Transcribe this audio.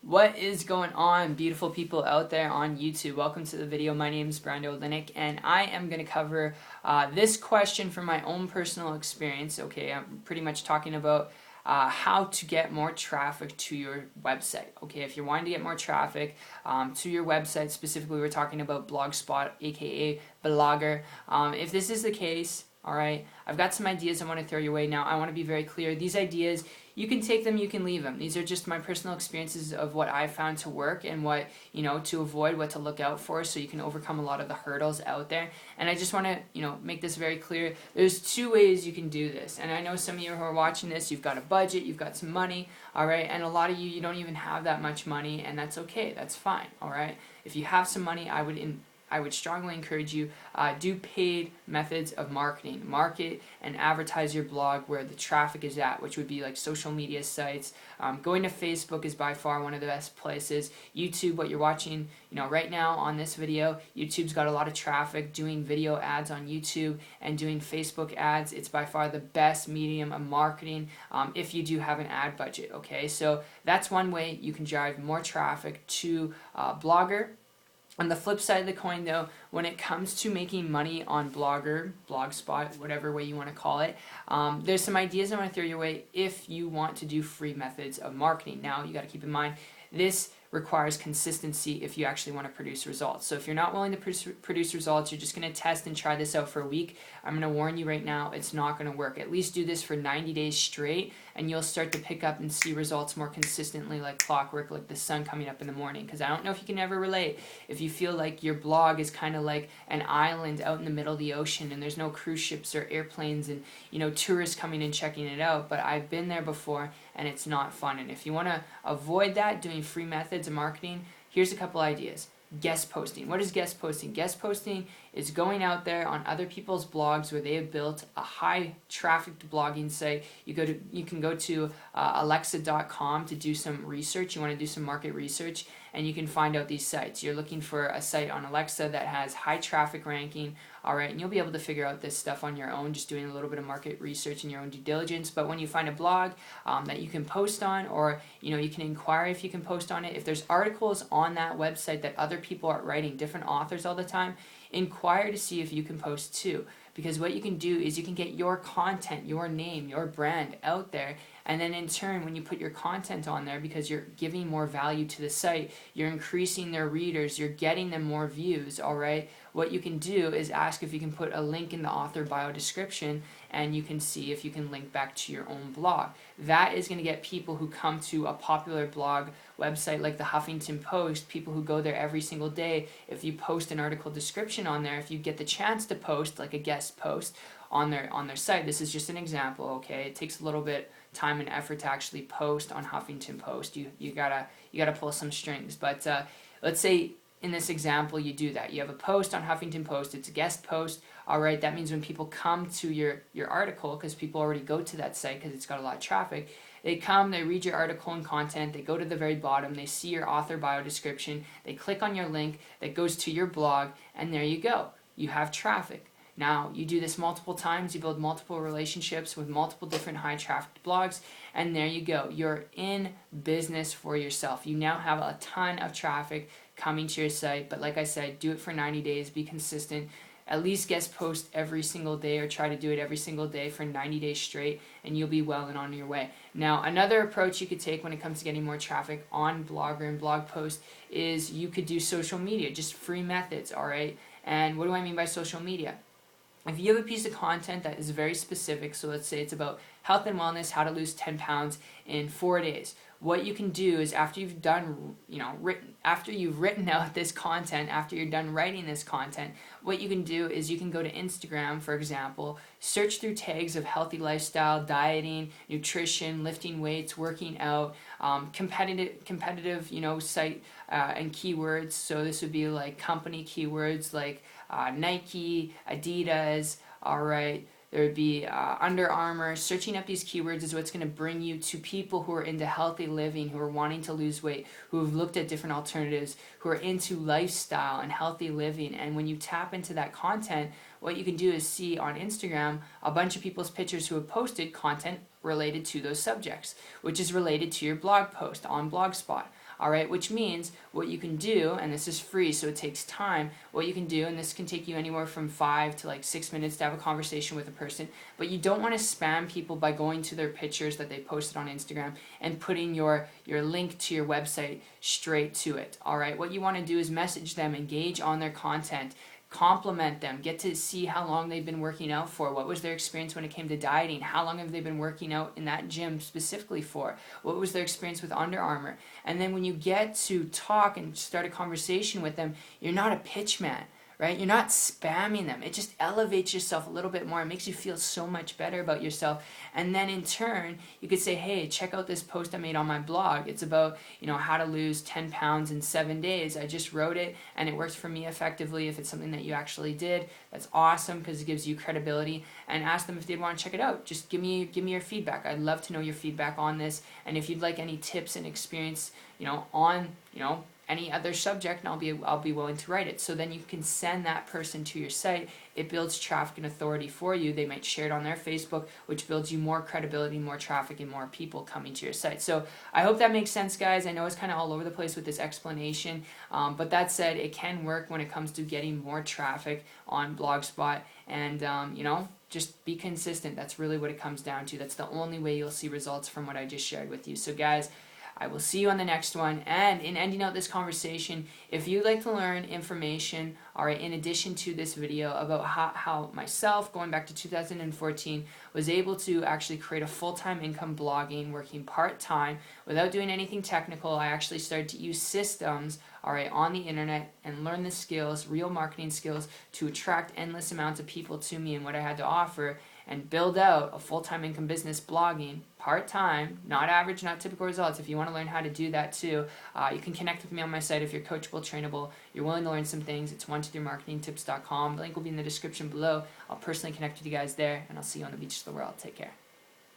What is going on, beautiful people out there on YouTube? Welcome to the video. My name is Brando Linick, and I am going to cover this question from my own personal experience. Okay, I'm pretty much talking about how to get more traffic to your website. Okay, if you're wanting to get more traffic to your website, specifically we're talking about Blogspot, aka Blogger. If this is the case, alright, I've got some ideas I want to throw your way. Now, I want to be very clear. These ideas, you can take them, you can leave them. These are just my personal experiences of what I found to work and what, to avoid, what to look out for, so you can overcome a lot of the hurdles out there. And I just want to, make this very clear. There's two ways you can do this. And I know some of you who are watching this, you've got a budget, you've got some money, alright? And a lot of you don't even have that much money, and that's okay, that's fine, alright? If you have some money, I would strongly encourage you, do paid methods of marketing. Market and advertise your blog where the traffic is at, which would be like social media sites. Going to Facebook is by far one of the best places. YouTube, what you're watching, right now on this video, YouTube's got a lot of traffic. Doing video ads on YouTube and doing Facebook ads, it's by far the best medium of marketing if you do have an ad budget, okay? So that's one way you can drive more traffic to Blogger. On the flip side of the coin, though, when it comes to making money on Blogger, Blogspot, whatever way you want to call it, there's some ideas I want to throw your way if you want to do free methods of marketing. Now, you got to keep in mind, this requires consistency if you actually want to produce results. So if you're not willing to produce results, you're just going to test and try this out for a week, I'm going to warn you right now, it's not going to work. At least do this for 90 days straight, and you'll start to pick up and see results more consistently, like clockwork, like the sun coming up in the morning. Because I don't know if you can ever relate, if you feel like your blog is kind of like an island out in the middle of the ocean and there's no cruise ships or airplanes and tourists coming and checking it out. But I've been there before, and it's not fun. And if you want to avoid that, doing free methods of marketing, here's a couple ideas. Guest posting. What is guest posting? Guest posting is going out there on other people's blogs where they have built a high trafficked blogging site. You can go to alexa.com to do some research. You want to do some market research, and you can find out these sites. You're looking for a site on Alexa that has high traffic ranking, alright, and you'll be able to figure out this stuff on your own, just doing a little bit of market research and your own due diligence. But when you find a blog that you can post on, or you can inquire if you can post on it, if there's articles on that website that other people are writing, different authors all the time, inquire to see if you can post too. Because what you can do is you can get your content, your name, your brand out there, and then in turn, when you put your content on there, because you're giving more value to the site, you're increasing their readers, you're getting them more views, alright? What you can do is ask if you can put a link in the author bio description, and you can see if you can link back to your own blog. That is going to get people who come to a popular blog website like the Huffington Post, people who go there every single day. If you post an article description on there, if you get the chance to post like a guest post on their site, this is just an example, okay? It takes a little bit time and effort to actually post on Huffington Post. You gotta pull some strings. But let's say in this example you do that. You have a post on Huffington Post, it's a guest post, alright, that means when people come to your article, because people already go to that site because it's got a lot of traffic, they come, they read your article and content, they go to the very bottom, they see your author bio description, they click on your link that goes to your blog, and there you go. You have traffic. Now, you do this multiple times, you build multiple relationships with multiple different high traffic blogs, and there you go. You're in business for yourself. You now have a ton of traffic coming to your site, but like I said, do it for 90 days, be consistent. At least guest post every single day, or try to do it every single day for 90 days straight, and you'll be well and on your way. Now, another approach you could take when it comes to getting more traffic on Blogger and blog posts is you could do social media, just free methods, alright? And what do I mean by social media? If you have a piece of content that is very specific, so let's say it's about health and wellness, how to lose 10 pounds in 4 days, what you can do is after you've done, after you've written out this content, after you're done writing this content, what you can do is you can go to Instagram, for example, search through tags of healthy lifestyle, dieting, nutrition, lifting weights, working out, competitive, site and keywords. So this would be like company keywords like Nike, Adidas, alright. There would be Under Armour. Searching up these keywords is what's going to bring you to people who are into healthy living, who are wanting to lose weight, who have looked at different alternatives, who are into lifestyle and healthy living. And when you tap into that content, what you can do is see on Instagram a bunch of people's pictures who have posted content related to those subjects, which is related to your blog post on Blogspot. all right, which means what you can do, and this is free, so it takes time, what you can do, and this can take you anywhere from 5 to like 6 minutes to have a conversation with a person, but you don't want to spam people by going to their pictures that they posted on Instagram and putting your link to your website straight to it, all right? What you want to do is message them, engage on their content, compliment them, get to see how long they've been working out for, what was their experience when it came to dieting, how long have they been working out in that gym specifically for, what was their experience with Under Armour. And then when you get to talk and start a conversation with them, you're not a pitch man, right? You're not spamming them. It just elevates yourself a little bit more. It makes you feel so much better about yourself. And then in turn, you could say, hey, check out this post I made on my blog. It's about, how to lose 10 pounds in 7 days. I just wrote it and it worked for me effectively. If it's something that you actually did, that's awesome because it gives you credibility. And ask them if they'd want to check it out. Just give me your feedback. I'd love to know your feedback on this. And if you'd like any tips and experience, on, any other subject, and I'll be willing to write it. So then you can send that person to your site. It builds traffic and authority for you. They might share it on their Facebook, which builds you more credibility, more traffic, and more people coming to your site. So I hope that makes sense, guys. I know it's kind of all over the place with this explanation, but that said, it can work when it comes to getting more traffic on Blogspot. And just be consistent. That's really what it comes down to. That's the only way you'll see results from what I just shared with you. So guys, I will see you on the next one. And in ending out this conversation, if you'd like to learn information, all right, in addition to this video about how myself, going back to 2014, was able to actually create a full-time income blogging, working part-time, without doing anything technical. I actually started to use systems, all right, on the internet and learn the skills, real marketing skills, to attract endless amounts of people to me and what I had to offer, and build out a full-time income business blogging, part-time, not average, not typical results. If you want to learn how to do that too, you can connect with me on my site if you're coachable, trainable, you're willing to learn some things. It's 123marketingtips.com. The link will be in the description below. I'll personally connect with you guys there, and I'll see you on the beaches of the world. Take care.